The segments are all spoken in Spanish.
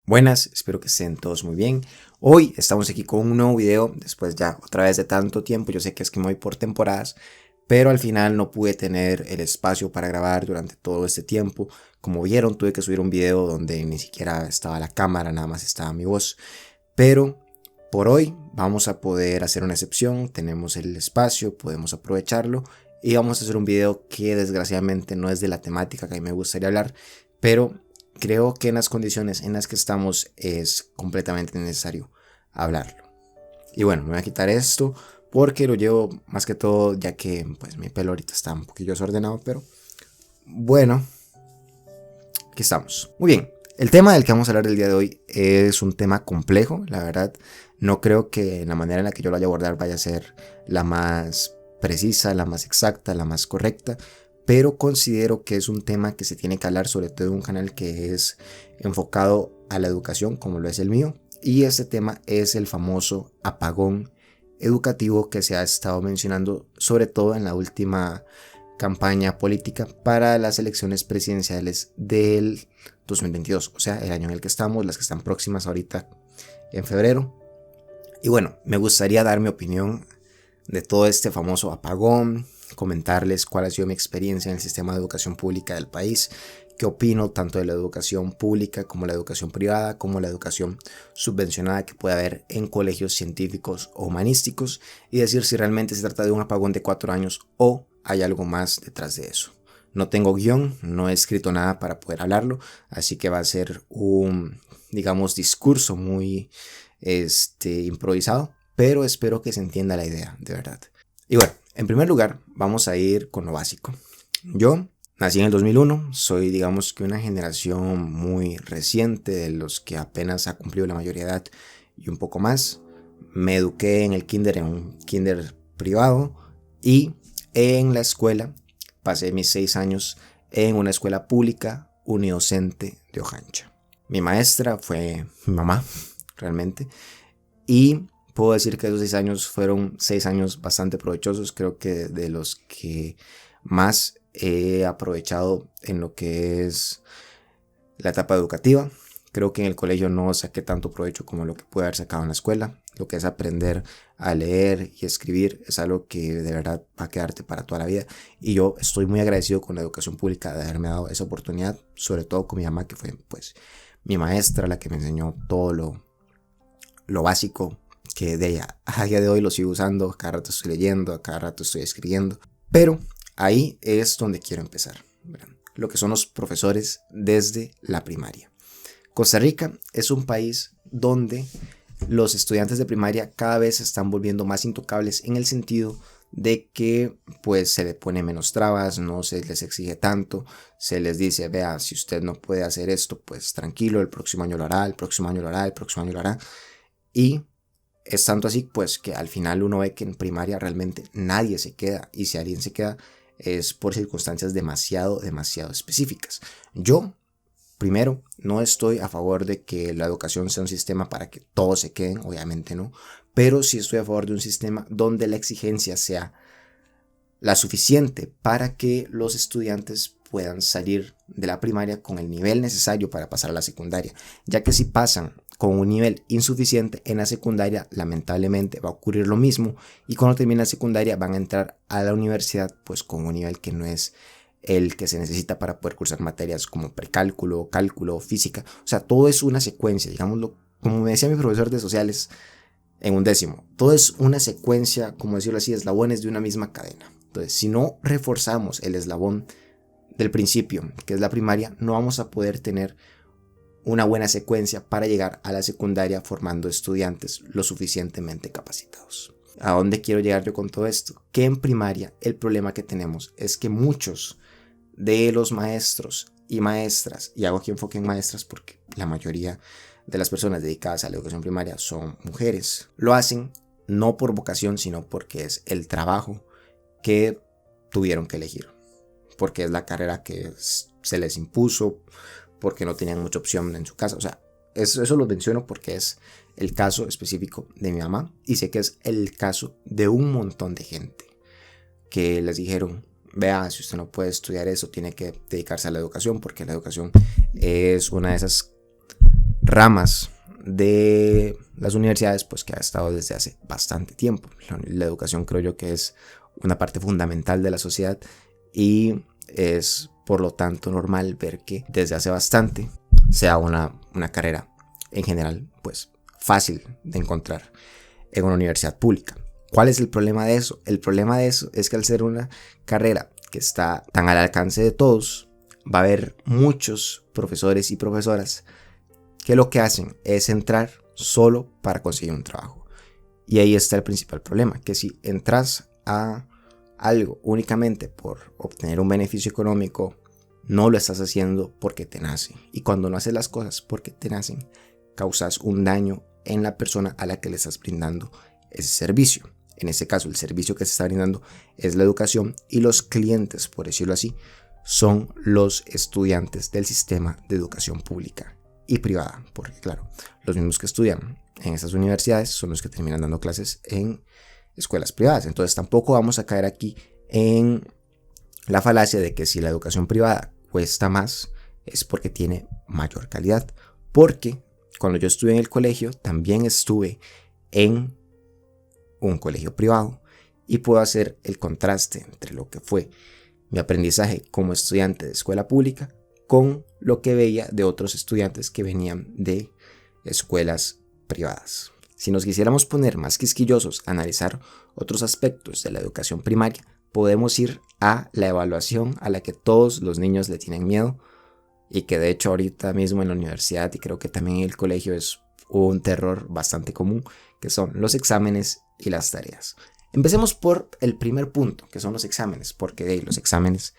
Buenas, espero que estén todos muy bien. Hoy estamos aquí con un nuevo video, después ya otra vez de tanto tiempo. Yo sé que es que me voy por temporadas, pero al final no pude tener el espacio para grabar durante todo este tiempo. Como vieron, tuve que subir un video donde ni siquiera estaba la cámara, nada más estaba mi voz. Pero por hoy vamos a poder hacer una excepción, tenemos el espacio, podemos aprovecharlo y vamos a hacer un video que desgraciadamente no es de la temática que a mí me gustaría hablar, pero creo que en las condiciones en las que estamos es completamente necesario hablarlo. Y bueno, me voy a quitar esto porque lo llevo más que todo ya que pues mi pelo ahorita está un poquillo desordenado, pero bueno, aquí estamos. Muy bien, el tema del que vamos a hablar el día de hoy es un tema complejo, la verdad. No creo que la manera en la que yo lo vaya a abordar vaya a ser la más precisa, la más exacta, la más correcta, pero considero que es un tema que se tiene que hablar, sobre todo en un canal que es enfocado a la educación, como lo es el mío, y este tema es el famoso apagón educativo que se ha estado mencionando, sobre todo en la última campaña política para las elecciones presidenciales del 2022, o sea, el año en el que estamos, las que están próximas ahorita en febrero. Y bueno, me gustaría dar mi opinión de todo este famoso apagón, comentarles cuál ha sido mi experiencia en el sistema de educación pública del país, qué opino tanto de la educación pública como la educación privada, como la educación subvencionada que puede haber en colegios científicos o humanísticos, y decir si realmente se trata de un apagón de 4 años o hay algo más detrás de eso. No tengo guión, no he escrito nada para poder hablarlo, así que va a ser un, digamos, discurso muy improvisado, pero espero que se entienda la idea, de verdad. Y bueno, en primer lugar, vamos a ir con lo básico. Yo nací en el 2001, soy digamos que una generación muy reciente de los que apenas ha cumplido la mayoría de edad y un poco más. Me eduqué en el kinder, en un kinder privado, y en la escuela pasé mis 6 años en una escuela pública unidocente de Ojancha. Mi maestra fue mi mamá, realmente, y puedo decir que esos 6 años fueron 6 años bastante provechosos, creo que de los que más he aprovechado en lo que es la etapa educativa. Creo que en el colegio no saqué tanto provecho como lo que pude haber sacado en la escuela. Lo que es aprender a leer y escribir es algo que de verdad va a quedarte para toda la vida. Y yo estoy muy agradecido con la educación pública de haberme dado esa oportunidad, sobre todo con mi mamá, que fue pues mi maestra, la que me enseñó todo lo básico, que de ella a día de hoy lo sigo usando. A cada rato estoy leyendo, a cada rato estoy escribiendo. Pero ahí es donde quiero empezar, ¿verdad? Lo que son los profesores desde la primaria. Costa Rica es un país donde los estudiantes de primaria cada vez se están volviendo más intocables, en el sentido de que pues se le pone menos trabas, no se les exige tanto, se les dice, vea, si usted no puede hacer esto, pues tranquilo, el próximo año lo hará, el próximo año lo hará, el próximo año lo hará. Y es tanto así pues que al final uno ve que en primaria realmente nadie se queda, y si alguien se queda es por circunstancias demasiado específicas. Yo, primero, no estoy a favor de que la educación sea un sistema para que todos se queden, obviamente no, pero sí estoy a favor de un sistema donde la exigencia sea la suficiente para que los estudiantes puedan salir de la primaria con el nivel necesario para pasar a la secundaria, ya que si pasan con un nivel insuficiente en la secundaria, lamentablemente va a ocurrir lo mismo, y cuando termine la secundaria van a entrar a la universidad pues con un nivel que no es el que se necesita para poder cursar materias como precálculo, cálculo, física. O sea, todo es una secuencia, digámoslo, como me decía mi profesor de sociales en un décimo, todo es una secuencia, como decirlo así, eslabones de una misma cadena. Entonces, si no reforzamos el eslabón del principio, que es la primaria, no vamos a poder tener una buena secuencia para llegar a la secundaria formando estudiantes lo suficientemente capacitados. ¿A dónde quiero llegar yo con todo esto? Que en primaria el problema que tenemos es que muchos de los maestros y maestras, y hago aquí enfoque en maestras porque la mayoría de las personas dedicadas a la educación primaria son mujeres, lo hacen no por vocación, sino porque es el trabajo que tuvieron que elegir, porque es la carrera que se les impuso, porque no tenían mucha opción en su casa. O sea, eso lo menciono porque es el caso específico de mi mamá, y sé que es el caso de un montón de gente que les dijeron, vea, si usted no puede estudiar eso, tiene que dedicarse a la educación, porque la educación es una de esas ramas de las universidades, pues que ha estado desde hace bastante tiempo. La educación creo yo que es una parte fundamental de la sociedad y es por lo tanto normal ver que desde hace bastante sea una carrera en general pues fácil de encontrar en una universidad pública. ¿Cuál es el problema de eso? El problema de eso es que al ser una carrera que está tan al alcance de todos, va a haber muchos profesores y profesoras que lo que hacen es entrar solo para conseguir un trabajo. Y ahí está el principal problema, que si entras a algo únicamente por obtener un beneficio económico, no lo estás haciendo porque te nace. Y cuando no haces las cosas porque te nacen, causas un daño en la persona a la que le estás brindando ese servicio. En este caso, el servicio que se está brindando es la educación y los clientes, por decirlo así, son los estudiantes del sistema de educación pública y privada. Porque claro, los mismos que estudian en estas universidades son los que terminan dando clases en escuelas privadas. Entonces tampoco vamos a caer aquí en la falacia de que si la educación privada cuesta más es porque tiene mayor calidad. Porque cuando yo estuve en el colegio también estuve en un colegio privado y puedo hacer el contraste entre lo que fue mi aprendizaje como estudiante de escuela pública con lo que veía de otros estudiantes que venían de escuelas privadas. Si nos quisiéramos poner más quisquillosos a analizar otros aspectos de la educación primaria, podemos ir a la evaluación a la que todos los niños le tienen miedo y que de hecho ahorita mismo en la universidad y creo que también en el colegio es un terror bastante común, que son los exámenes y las tareas. Empecemos por el primer punto, que son los exámenes, porque los exámenes,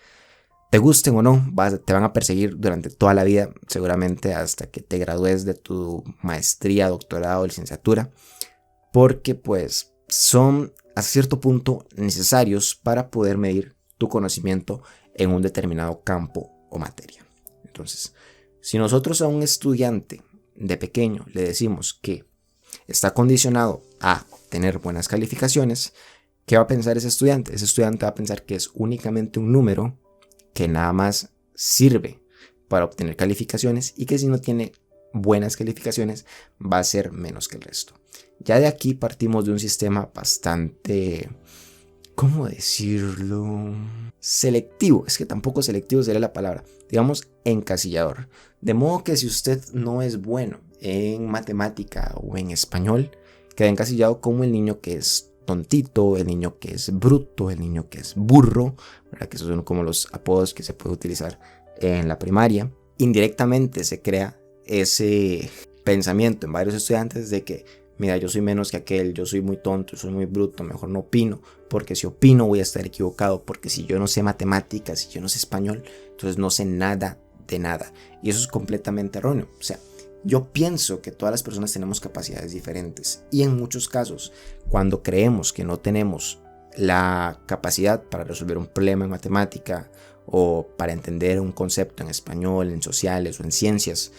te gusten o no, te van a perseguir durante toda la vida, seguramente hasta que te gradúes de tu maestría, doctorado, licenciatura, porque pues son a cierto punto necesarios para poder medir tu conocimiento en un determinado campo o materia. Entonces, si nosotros a un estudiante de pequeño le decimos que está condicionado a tener buenas calificaciones, ¿qué va a pensar ese estudiante? Ese estudiante va a pensar que es únicamente un número que nada más sirve para obtener calificaciones y que si no tiene buenas calificaciones va a ser menos que el resto. Ya de aquí partimos de un sistema bastante, ¿cómo decirlo? Selectivo, es que tampoco selectivo sería la palabra, digamos encasillador. De modo que si usted no es bueno en matemática o en español, queda encasillado como el niño que es tontito, el niño que es bruto, el niño que es burro, ¿verdad? Que esos son como los apodos que se puede utilizar en la primaria. Indirectamente se crea ese pensamiento en varios estudiantes de que, mira, yo soy menos que aquel, yo soy muy tonto, soy muy bruto, mejor no opino, porque si opino voy a estar equivocado, porque si yo no sé matemáticas, si yo no sé español, entonces no sé nada de nada. Y eso es completamente erróneo. O sea, yo pienso que todas las personas tenemos capacidades diferentes y en muchos casos, cuando creemos que no tenemos la capacidad para resolver un problema en matemática o para entender un concepto en español, en sociales o en ciencias,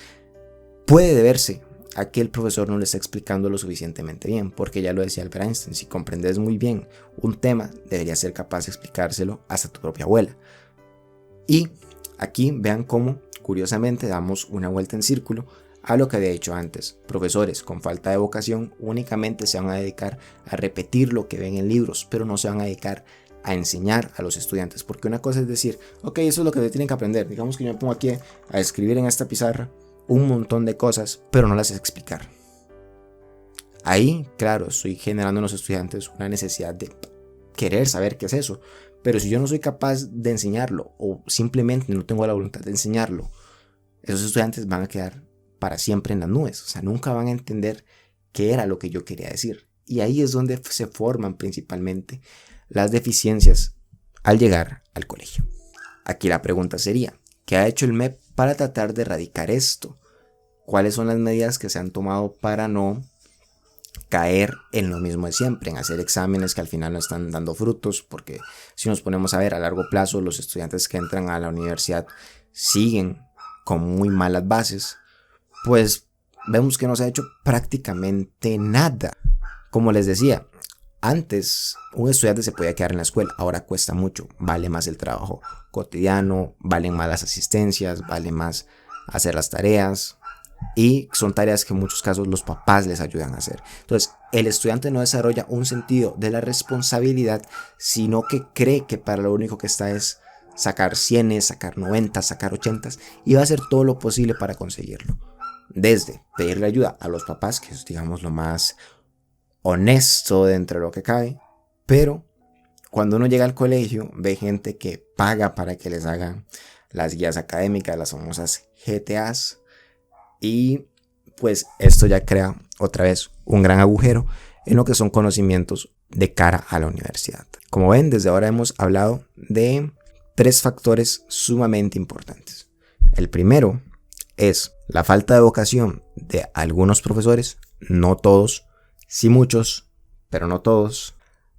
puede deberse a que el profesor no le está explicando lo suficientemente bien, porque ya lo decía Albert Einstein, si comprendes muy bien un tema, deberías ser capaz de explicárselo hasta tu propia abuela. Y aquí vean cómo, curiosamente, damos una vuelta en círculo a lo que había dicho antes. Profesores con falta de vocación únicamente se van a dedicar a repetir lo que ven en libros, pero no se van a dedicar a enseñar a los estudiantes, porque una cosa es decir, ok, eso es lo que tienen que aprender, digamos que yo me pongo aquí a escribir en esta pizarra un montón de cosas, pero no las sé explicar. Ahí, claro, estoy generando en los estudiantes una necesidad de querer saber qué es eso, pero si yo no soy capaz de enseñarlo o simplemente no tengo la voluntad de enseñarlo, esos estudiantes van a quedar para siempre en las nubes, o sea, nunca van a entender qué era lo que yo quería decir. Y ahí es donde se forman principalmente las deficiencias al llegar al colegio. Aquí la pregunta sería, ¿qué ha hecho el MEP para tratar de erradicar esto? ¿Cuáles son las medidas que se han tomado para no caer en lo mismo de siempre, en hacer exámenes que al final no están dando frutos? Porque si nos ponemos a ver a largo plazo, los estudiantes que entran a la universidad siguen con muy malas bases, pues vemos que no se ha hecho prácticamente nada. Como les decía, antes un estudiante se podía quedar en la escuela, ahora cuesta mucho, vale más el trabajo cotidiano, valen más las asistencias, vale más hacer las tareas. y son tareas que en muchos casos los papás les ayudan a hacer. Entonces, el estudiante no desarrolla un sentido de la responsabilidad, sino que cree que para lo único que está es sacar 100, sacar 90, sacar 80 y va a hacer todo lo posible para conseguirlo. Desde pedirle ayuda a los papás, que es, digamos, lo más honesto dentro de lo que cabe, pero cuando uno llega al colegio ve gente que paga para que les hagan las guías académicas, las famosas GTAs, y pues esto ya crea otra vez un gran agujero en lo que son conocimientos de cara a la universidad. Como ven, desde ahora hemos hablado de 3 factores sumamente importantes. El primero es la falta de vocación de algunos profesores, no todos, sí muchos, pero no todos.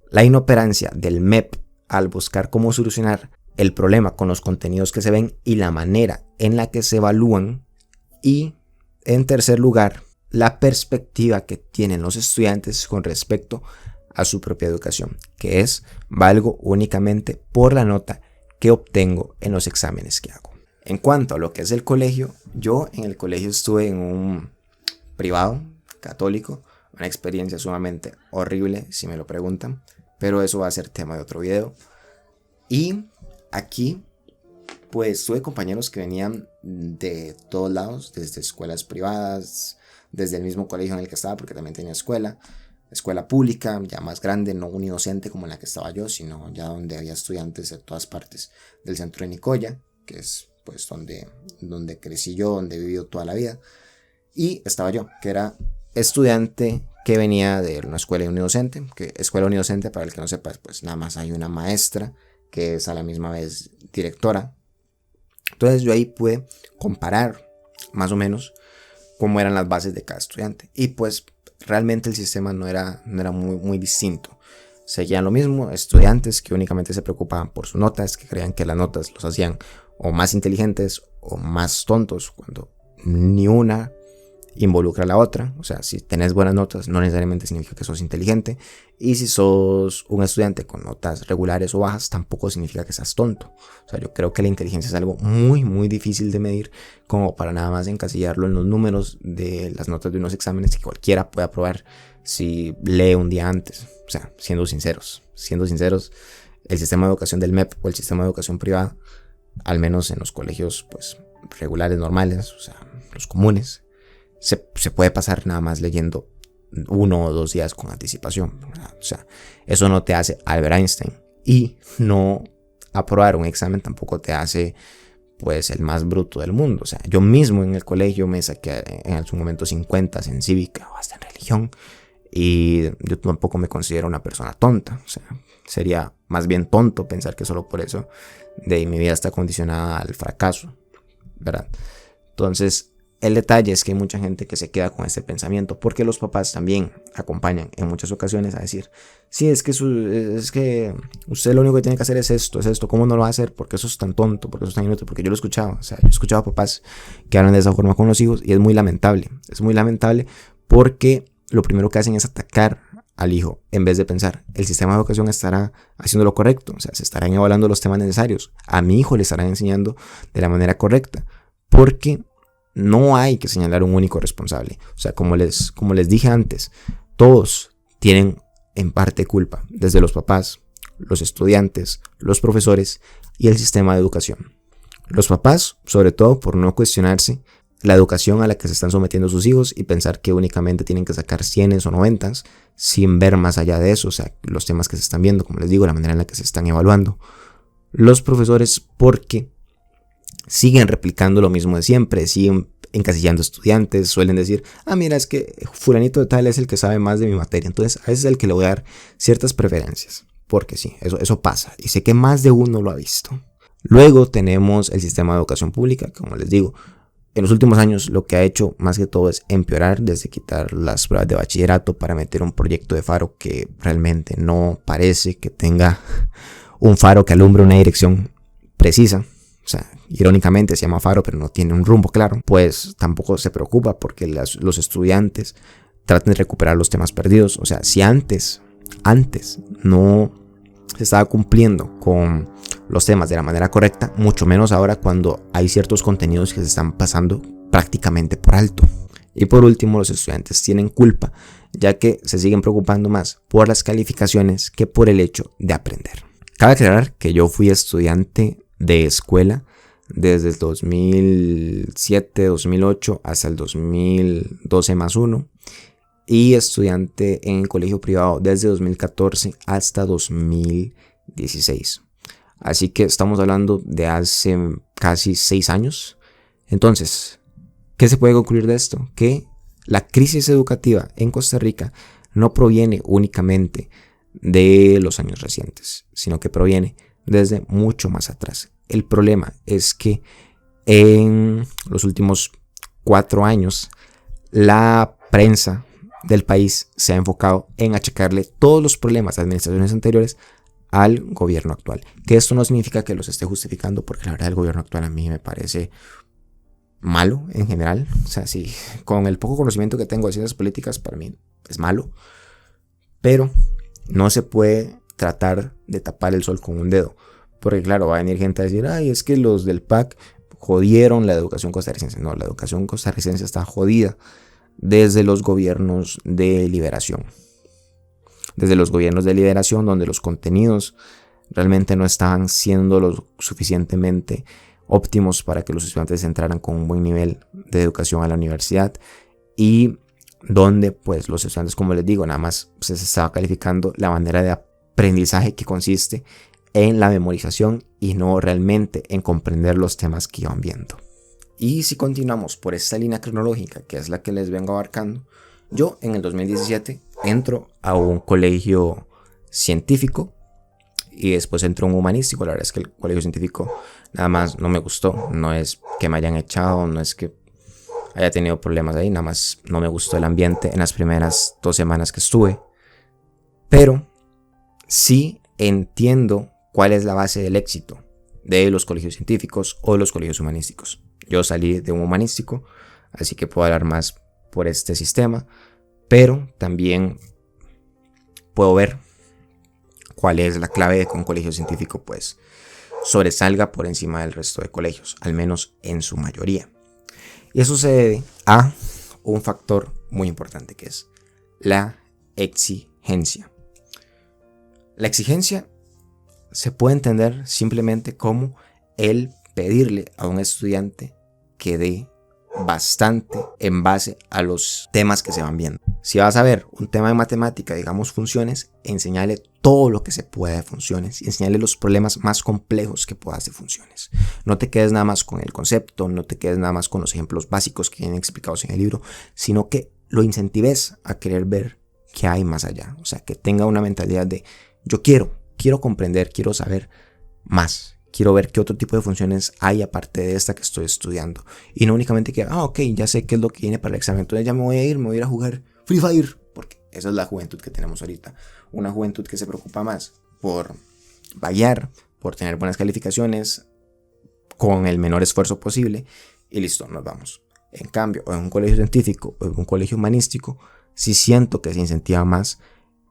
La inoperancia del MEP al buscar cómo solucionar el problema con los contenidos que se ven y la manera en la que se evalúan. Y en tercer lugar, la perspectiva que tienen los estudiantes con respecto a su propia educación, que es valgo únicamente por la nota que obtengo en los exámenes que hago. En cuanto a lo que es el colegio, yo en el colegio estuve en un privado católico, una experiencia sumamente horrible si me lo preguntan, pero eso va a ser tema de otro video. Y aquí pues tuve compañeros que venían de todos lados, desde escuelas privadas, desde el mismo colegio en el que estaba, porque también tenía escuela pública, ya más grande, no unidocente como en la que estaba yo, sino ya donde había estudiantes de todas partes del centro de Nicoya, que es pues donde crecí yo, donde he vivido toda la vida. Y estaba yo, que era estudiante que venía de una escuela unidocente, que escuela unidocente, para el que no sepa, pues nada más hay una maestra, que es a la misma vez directora. Entonces yo ahí pude comparar más o menos cómo eran las bases de cada estudiante. Y pues realmente el sistema no era muy distinto. Seguían lo mismo, estudiantes que únicamente se preocupaban por sus notas, que creían que las notas los hacían o más inteligentes o más tontos, cuando ni una involucra a la otra. O sea, si tenés buenas notas no necesariamente significa que sos inteligente, y si sos un estudiante con notas regulares o bajas tampoco significa que seas tonto. O sea, yo creo que la inteligencia es algo muy difícil de medir, como para nada más encasillarlo en los números de las notas de unos exámenes que cualquiera puede aprobar si lee un día antes. O sea, siendo sinceros, el sistema de educación del MEP o el sistema de educación privada, al menos en los colegios pues regulares, normales, o sea, los comunes, se puede pasar nada más leyendo 1 o 2 días con anticipación, ¿verdad? O sea, eso no te hace Albert Einstein, y no aprobar un examen tampoco te hace pues el más bruto del mundo. O sea, yo mismo en el colegio me saqué en su momento 50 en cívica o hasta en religión, y yo tampoco me considero una persona tonta. O sea, sería más bien tonto pensar que solo por eso de mi vida está condicionada al fracaso, ¿verdad? Entonces, el detalle es que hay mucha gente que se queda con este pensamiento, porque los papás también acompañan en muchas ocasiones a decir: sí, es que usted lo único que tiene que hacer es esto, ¿cómo no lo va a hacer? Porque eso es tan tonto, porque eso es tan inútil. Porque yo lo escuchaba, o sea, yo escuchaba papás que hablan de esa forma con los hijos, y es muy lamentable porque lo primero que hacen es atacar al hijo, en vez de pensar: el sistema de educación estará haciendo lo correcto, o sea, se estarán evaluando los temas necesarios, a mi hijo le estarán enseñando de la manera correcta, porque no hay que señalar un único responsable. O sea, como les dije antes, todos tienen en parte culpa, desde los papás, los estudiantes, los profesores y el sistema de educación. Los papás, sobre todo, por no cuestionarse la educación a la que se están sometiendo sus hijos y pensar que únicamente tienen que sacar 100 o 90 sin ver más allá de eso, o sea, los temas que se están viendo, como les digo, la manera en la que se están evaluando. Los profesores, porque siguen replicando lo mismo de siempre, siguen encasillando estudiantes, suelen decir: mira, es que fulanito de tal es el que sabe más de mi materia, entonces a ese es el que le voy a dar ciertas preferencias, porque sí, eso pasa, y sé que más de uno lo ha visto. Luego tenemos el sistema de educación pública, como les digo, en los últimos años lo que ha hecho más que todo es empeorar, desde quitar las pruebas de bachillerato para meter un proyecto de faro que realmente no parece que tenga un faro que alumbre una dirección precisa. O sea, irónicamente se llama faro, pero no tiene un rumbo claro. Pues tampoco se preocupa porque los estudiantes tratan de recuperar los temas perdidos. O sea, si antes no se estaba cumpliendo con los temas de la manera correcta, mucho menos ahora, cuando hay ciertos contenidos que se están pasando prácticamente por alto. Y por último, los estudiantes tienen culpa, ya que se siguen preocupando más por las calificaciones que por el hecho de aprender. Cabe aclarar que yo fui estudiante de escuela desde el 2007, 2008 hasta el 2012+1 y estudiante en colegio privado desde 2014 hasta 2016. Así que estamos hablando de hace casi 6 años. Entonces, ¿qué se puede concluir de esto? Que la crisis educativa en Costa Rica no proviene únicamente de los años recientes, sino que proviene desde mucho más atrás. El problema es que en los últimos 4 años la prensa del país se ha enfocado en achacarle todos los problemas de administraciones anteriores al gobierno actual. Que esto no significa que los esté justificando, porque la verdad el gobierno actual a mí me parece malo en general. O sea, sí, con el poco conocimiento que tengo de ciencias políticas, para mí es malo. Pero no se puede tratar de tapar el sol con un dedo. Porque claro, va a venir gente a decir, ay, es que los del PAC jodieron la educación costarricense. No, la educación costarricense está jodida desde los gobiernos de liberación. Desde los gobiernos de liberación, donde los contenidos realmente no estaban siendo lo suficientemente óptimos para que los estudiantes entraran con un buen nivel de educación a la universidad, y donde pues los estudiantes, como les digo, nada más se estaba calificando la manera de aprendizaje, que consiste en la memorización y no realmente en comprender los temas que iban viendo. Y si continuamos por esta línea cronológica, que es la que les vengo abarcando, yo en el 2017 entro a un colegio científico y después entro a un humanístico. La verdad es que el colegio científico nada más no me gustó. No es que me hayan echado, no es que haya tenido problemas ahí, nada más no me gustó el ambiente en las primeras 2 semanas que estuve. Pero sí entiendo cuál es la base del éxito de los colegios científicos o de los colegios humanísticos. Yo salí de un humanístico, así que puedo hablar más por este sistema, pero también puedo ver cuál es la clave de que un colegio científico pues sobresalga por encima del resto de colegios, al menos en su mayoría. Y eso se debe a un factor muy importante, que es la exigencia. La exigencia se puede entender simplemente como el pedirle a un estudiante que dé bastante en base a los temas que se van viendo. Si vas a ver un tema de matemática, digamos funciones, enseñale todo lo que se pueda de funciones y enseñale los problemas más complejos que puedas de funciones. No te quedes nada más con el concepto, no te quedes nada más con los ejemplos básicos que vienen explicados en el libro, sino que lo incentives a querer ver qué hay más allá. O sea, que tenga una mentalidad de yo quiero comprender, quiero saber más. Quiero ver qué otro tipo de funciones hay aparte de esta que estoy estudiando. Y no únicamente que, ok, ya sé qué es lo que viene para el examen, entonces ya me voy a ir a jugar Free Fire. Porque esa es la juventud que tenemos ahorita. Una juventud que se preocupa más por vaguear, por tener buenas calificaciones, con el menor esfuerzo posible. Y listo, nos vamos. En cambio, en un colegio científico o en un colegio humanístico, sí siento que se incentiva más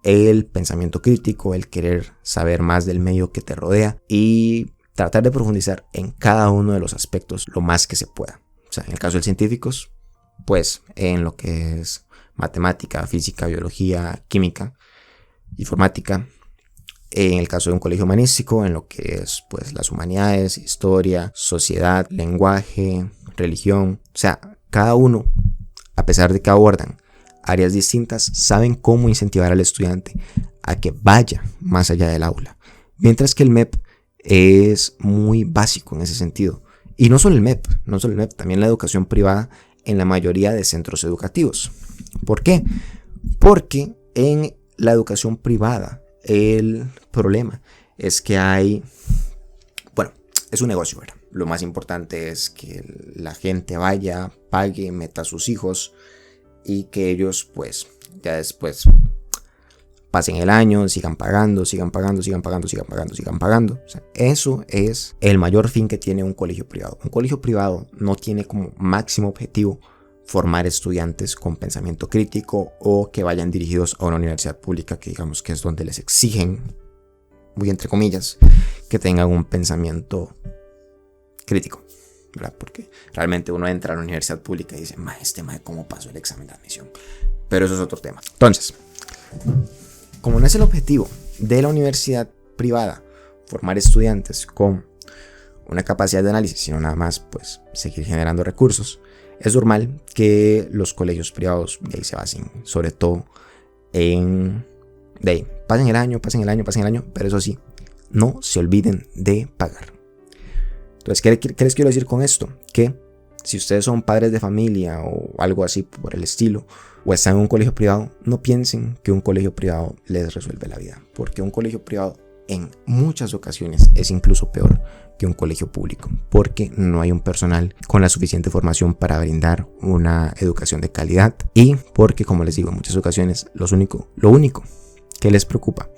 el pensamiento crítico, el querer saber más del medio que te rodea y tratar de profundizar en cada uno de los aspectos lo más que se pueda. O sea, en el caso de científicos, pues en lo que es matemática, física, biología, química, informática. En el caso de un colegio humanístico, en lo que es pues las humanidades, historia, sociedad, lenguaje, religión. O sea, cada uno, a pesar de que abordan áreas distintas, saben cómo incentivar al estudiante a que vaya más allá del aula. Mientras que el MEP es muy básico en ese sentido. Y no solo el MEP, también la educación privada en la mayoría de centros educativos. ¿Por qué? Porque en la educación privada el problema es que es un negocio, ¿verdad? Lo más importante es que la gente vaya, pague, meta a sus hijos y que ellos pues ya después pasen el año, sigan pagando. O sea, eso es el mayor fin que tiene un colegio privado. Un colegio privado no tiene como máximo objetivo formar estudiantes con pensamiento crítico o que vayan dirigidos a una universidad pública, que digamos que es donde les exigen, muy entre comillas, que tengan un pensamiento crítico. ¿verdad? Porque realmente uno entra a la universidad pública y dice, ¿cómo pasó el examen de admisión? Pero eso es otro tema. Entonces, como no es el objetivo de la universidad privada formar estudiantes con una capacidad de análisis, sino nada más pues seguir generando recursos, es normal que los colegios privados de ahí se basen, sobre todo en de ahí, pasen el año, pero eso sí, no se olviden de pagar. Entonces, ¿qué les quiero decir con esto? Que si ustedes son padres de familia o algo así por el estilo, o están en un colegio privado, no piensen que un colegio privado les resuelve la vida, porque un colegio privado en muchas ocasiones es incluso peor que un colegio público, porque no hay un personal con la suficiente formación para brindar una educación de calidad y porque, como les digo, en muchas ocasiones lo único que les preocupa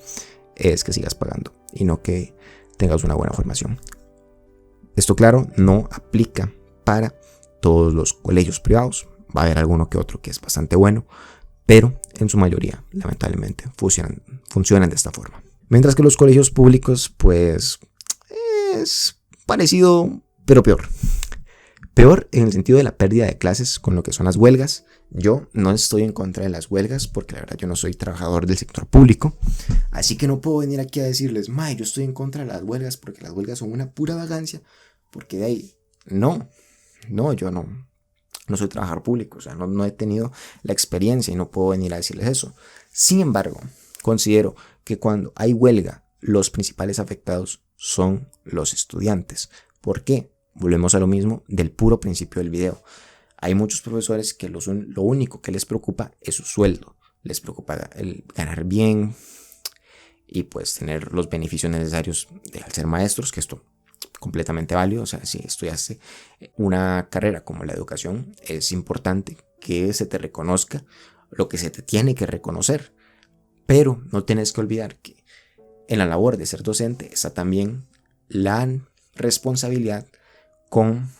es que sigas pagando y no que tengas una buena formación. Esto, claro, no aplica para todos los colegios privados. Va a haber alguno que otro que es bastante bueno, pero en su mayoría, lamentablemente, funcionan de esta forma. Mientras que los colegios públicos, pues, es parecido, pero peor. Peor en el sentido de la pérdida de clases con lo que son las huelgas. Yo no estoy en contra de las huelgas porque la verdad yo no soy trabajador del sector público. Así que no puedo venir aquí a decirles, yo estoy en contra de las huelgas porque las huelgas son una pura vagancia. Porque de ahí, yo no soy trabajador público. O sea, no he tenido la experiencia y no puedo venir a decirles eso. Sin embargo, considero que cuando hay huelga, los principales afectados son los estudiantes. ¿Por qué? Volvemos a lo mismo del puro principio del video. Hay muchos profesores que lo único que les preocupa es su sueldo. Les preocupa el ganar bien y pues tener los beneficios necesarios al ser maestros, que esto es completamente válido. O sea, si estudiaste una carrera como la educación, es importante que se te reconozca lo que se te tiene que reconocer. Pero no tienes que olvidar que en la labor de ser docente está también la responsabilidad con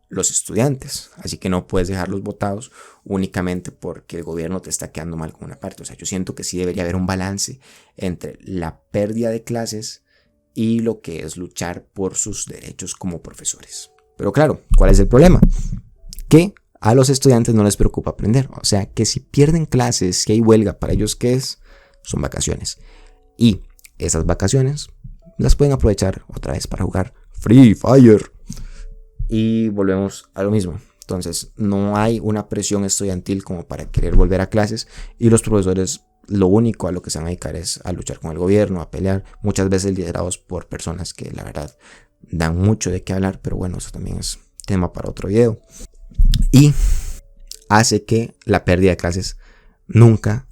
los estudiantes, así que no puedes dejarlos botados únicamente porque el gobierno te está quedando mal con una parte. O sea, yo siento que sí debería haber un balance entre la pérdida de clases y lo que es luchar por sus derechos como profesores. Pero claro, ¿cuál es el problema? Que a los estudiantes no les preocupa aprender. O sea, que si pierden clases, si hay huelga, para ellos ¿qué es? Son vacaciones. Y esas vacaciones las pueden aprovechar otra vez para jugar Free Fire. Y volvemos a lo mismo. Entonces, no hay una presión estudiantil como para querer volver a clases. Y los profesores, lo único a lo que se van a dedicar es a luchar con el gobierno, a pelear. Muchas veces liderados por personas que la verdad dan mucho de qué hablar. Pero bueno, eso también es tema para otro video. Y hace que la pérdida de clases nunca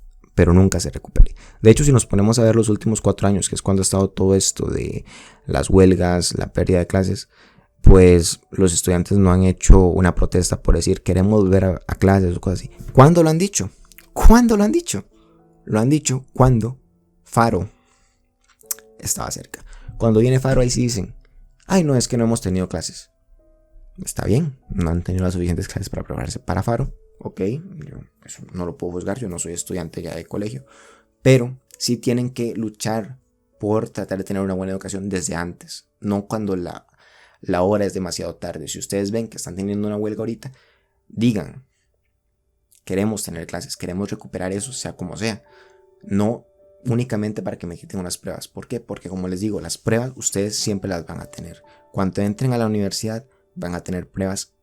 se recupere. De hecho, si nos ponemos a ver los últimos 4 años, que es cuando ha estado todo esto de las huelgas, la pérdida de clases, pues los estudiantes no han hecho una protesta por decir queremos volver a clases o cosas así. ¿Cuándo lo han dicho? Lo han dicho cuando Faro estaba cerca. Cuando viene Faro, ahí sí dicen, no, es que no hemos tenido clases. Está bien, no han tenido las suficientes clases para prepararse para Faro. Ok, yo eso no lo puedo juzgar, yo no soy estudiante ya de colegio. Pero sí tienen que luchar por tratar de tener una buena educación desde antes. No cuando la hora es demasiado tarde. Si ustedes ven que están teniendo una huelga ahorita, digan, queremos tener clases, queremos recuperar eso, sea como sea. No únicamente para que me quiten unas pruebas. ¿Por qué? Porque como les digo, las pruebas ustedes siempre las van a tener. Cuando entren a la universidad van a tener pruebas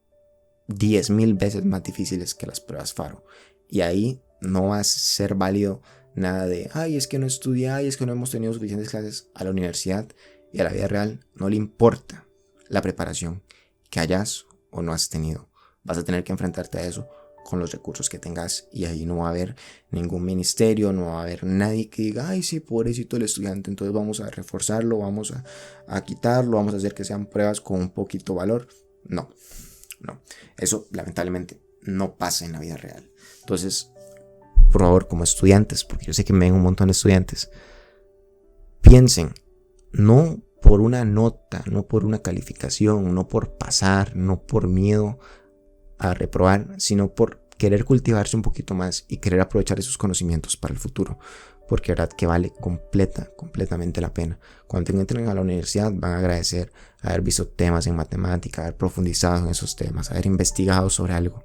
10,000 veces más difíciles que las pruebas Faro. Y ahí no va a ser válido nada de, es que no estudié, es que no hemos tenido suficientes clases. A la universidad y a la vida real no le importa la preparación que hayas o no has tenido. Vas a tener que enfrentarte a eso con los recursos que tengas y ahí no va a haber ningún ministerio, no va a haber nadie que diga, sí, pobrecito el estudiante, entonces vamos a reforzarlo, vamos a quitarlo, vamos a hacer que sean pruebas con un poquito valor. No, eso lamentablemente no pasa en la vida real. Entonces, por favor, como estudiantes, porque yo sé que me ven un montón de estudiantes, piensen, no por una nota, no por una calificación, no por pasar, no por miedo a reprobar, sino por querer cultivarse un poquito más y querer aprovechar esos conocimientos para el futuro. porque verdad que vale completamente la pena. Cuando entren a la universidad van a agradecer haber visto temas en matemática, haber profundizado en esos temas, haber investigado sobre algo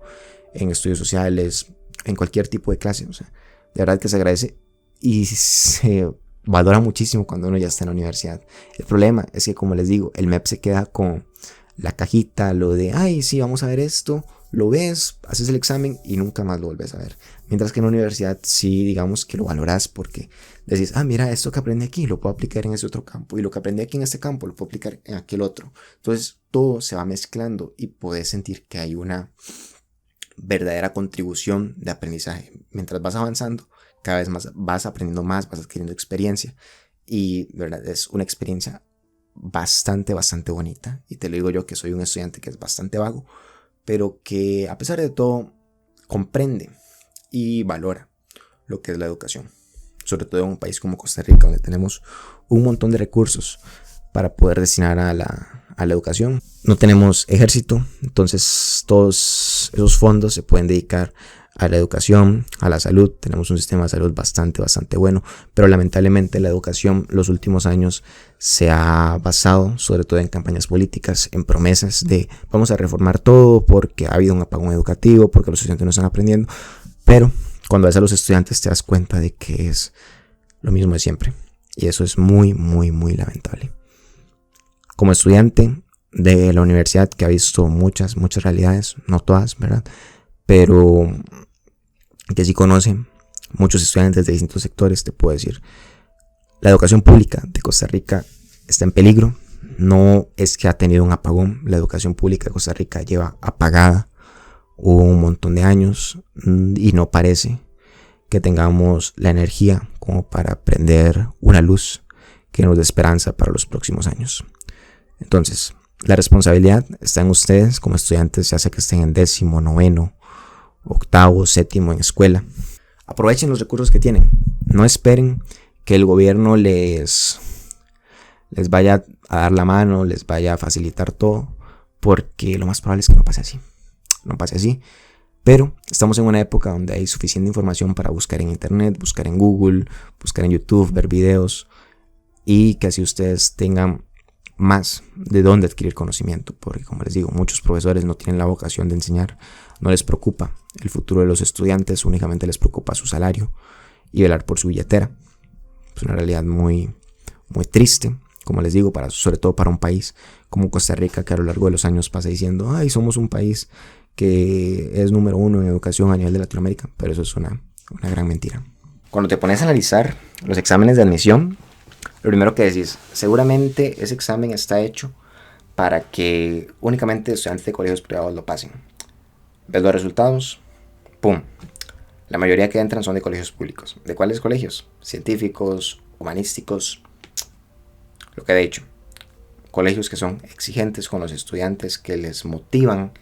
en estudios sociales, en cualquier tipo de clase. O sea, de verdad que se agradece y se valora muchísimo cuando uno ya está en la universidad. El problema es que, como les digo, el MEP se queda con la cajita, lo de, ay, sí, vamos a ver esto, lo ves, haces el examen y nunca más lo vuelves a ver. Mientras que en la universidad sí, digamos que lo valoras porque decís, mira, esto que aprendí aquí lo puedo aplicar en ese otro campo, y lo que aprendí aquí en este campo lo puedo aplicar en aquel otro. Entonces todo se va mezclando y puedes sentir que hay una verdadera contribución de aprendizaje. Mientras vas avanzando, cada vez más vas aprendiendo más, vas adquiriendo experiencia, y de verdad es una experiencia bastante bonita. Y te lo digo yo, que soy un estudiante que es bastante vago, pero que a pesar de todo comprende y valora lo que es la educación, sobre todo en un país como Costa Rica, donde tenemos un montón de recursos para poder destinar a la educación. No tenemos ejército, entonces todos esos fondos se pueden dedicar a la educación, a la salud. Tenemos un sistema de salud bastante bueno, pero lamentablemente la educación los últimos años se ha basado sobre todo en campañas políticas, en promesas de vamos a reformar todo porque ha habido un apagón educativo, porque los estudiantes no están aprendiendo. Pero cuando ves a los estudiantes te das cuenta de que es lo mismo de siempre, y eso es muy lamentable. Como estudiante de la universidad que ha visto muchas realidades, no todas, ¿verdad?, pero que sí conoce muchos estudiantes de distintos sectores, te puedo decir, la educación pública de Costa Rica está en peligro. No es que ha tenido un apagón, la educación pública de Costa Rica lleva apagada un montón de años y no parece que tengamos la energía como para prender una luz que nos dé esperanza para los próximos años. Entonces, la responsabilidad está en ustedes como estudiantes, ya sea que estén en 10º, 9º, 8º, 7º en escuela. Aprovechen los recursos que tienen. No esperen que el gobierno les vaya a dar la mano, les vaya a facilitar todo, porque lo más probable es que no pase así. Pero estamos en una época donde hay suficiente información para buscar en internet, buscar en Google, buscar en YouTube, ver videos, y que así ustedes tengan más de dónde adquirir conocimiento, porque como les digo, muchos profesores no tienen la vocación de enseñar, no les preocupa el futuro de los estudiantes, únicamente les preocupa su salario y velar por su billetera. Es una realidad muy triste, como les digo, sobre todo para un país como Costa Rica, que a lo largo de los años pasa diciendo, somos un país que es número 1 en educación a nivel de Latinoamérica, pero eso es una gran mentira. Cuando te pones a analizar los exámenes de admisión, lo primero que decís, seguramente ese examen está hecho para que únicamente estudiantes de colegios privados lo pasen. Ves los resultados, ¡pum! La mayoría que entran son de colegios públicos. ¿De cuáles colegios? Científicos, humanísticos, lo que he dicho. Colegios que son exigentes con los estudiantes, que les motivan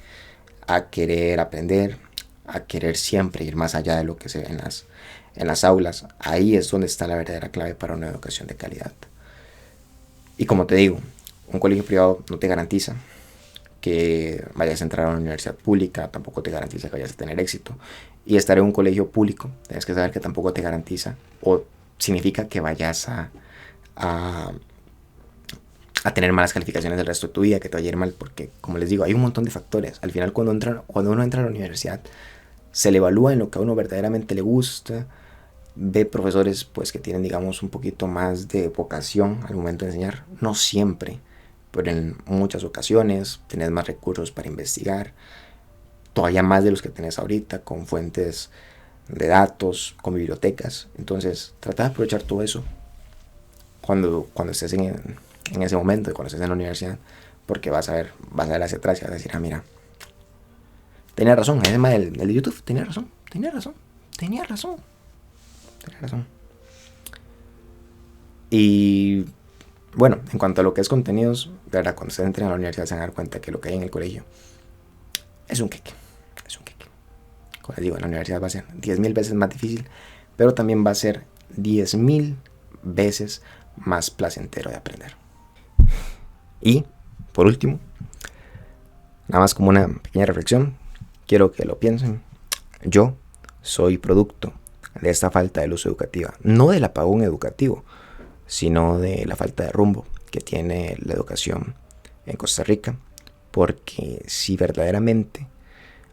a querer aprender, a querer siempre ir más allá de lo que se ve en las aulas. Ahí es donde está la verdadera clave para una educación de calidad. Y como te digo, un colegio privado no te garantiza que vayas a entrar a una universidad pública, tampoco te garantiza que vayas a tener éxito. Y estar en un colegio público, tienes que saber que tampoco te garantiza o significa que vayas a tener malas calificaciones del resto de tu vida, que te vaya a ir mal, porque como les digo, hay un montón de factores. Al final cuando uno entra a la universidad, se le evalúa en lo que a uno verdaderamente le gusta, ve profesores pues que tienen, digamos, un poquito más de vocación al momento de enseñar, no siempre, pero en muchas ocasiones tenés más recursos para investigar, todavía más de los que tenés ahorita, con fuentes de datos, con bibliotecas. Entonces trata de aprovechar todo eso cuando estés en ese momento, cuando estés en la universidad, porque vas a ver hacia atrás y vas a decir, mira, tenía razón, ese tema del de YouTube, tenía razón. Y bueno, en cuanto a lo que es contenidos, de verdad, cuando ustedes entren a la universidad se van a dar cuenta que lo que hay en el colegio es un queque. Como les digo, en la universidad va a ser 10,000 veces más difícil, pero también va a ser 10,000 veces más placentero de aprender. Y, por último, nada más como una pequeña reflexión, quiero que lo piensen. Yo soy producto de esta falta de luz educativa, no del apagón educativo, sino de la falta de rumbo que tiene la educación en Costa Rica, porque si verdaderamente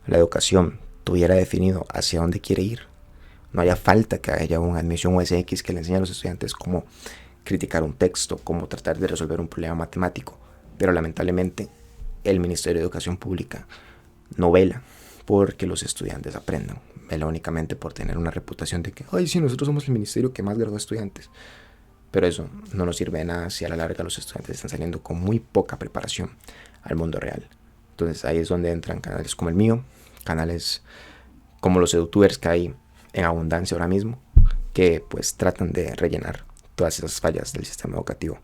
la educación tuviera definido hacia dónde quiere ir, no haya falta que haya una admisión USX que le enseñe a los estudiantes cómo criticar un texto, cómo tratar de resolver un problema matemático, pero lamentablemente el Ministerio de Educación Pública no vela porque los estudiantes aprendan, vela únicamente por tener una reputación de que, ay, sí, nosotros somos el ministerio que más gradúa estudiantes. Pero eso no nos sirve de nada si a la larga los estudiantes están saliendo con muy poca preparación al mundo real. Entonces ahí es donde entran canales como el mío, canales como los youtubers que hay en abundancia ahora mismo, que pues tratan de rellenar todas esas fallas del sistema educativo.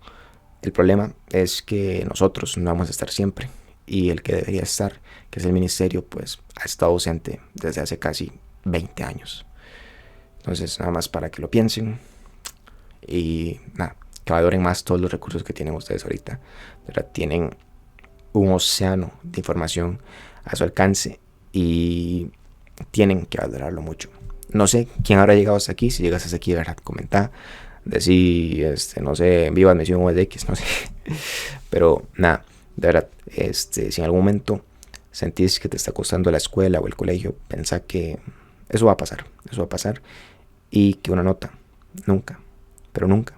El problema es que nosotros no vamos a estar siempre, y el que debería estar, que es el ministerio, pues ha estado ausente desde hace casi 20 años. Entonces nada más para que lo piensen y nada, que valoren más todos los recursos que tienen ustedes ahorita. Tienen un océano de información a su alcance y tienen que valorarlo mucho. No sé quién habrá llegado hasta aquí. Si llegas hasta aquí, ¿verdad? Comenta, decir, no sé, viva admisión USX, no sé. Pero nada, de verdad, si en algún momento sentís que te está costando la escuela o el colegio, pensá que eso va a pasar y que una nota nunca, pero nunca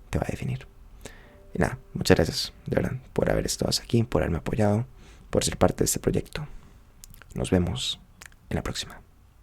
te va a definir. Y nada, muchas gracias, de verdad, por haber estado aquí, por haberme apoyado, por ser parte de este proyecto. Nos vemos en la próxima.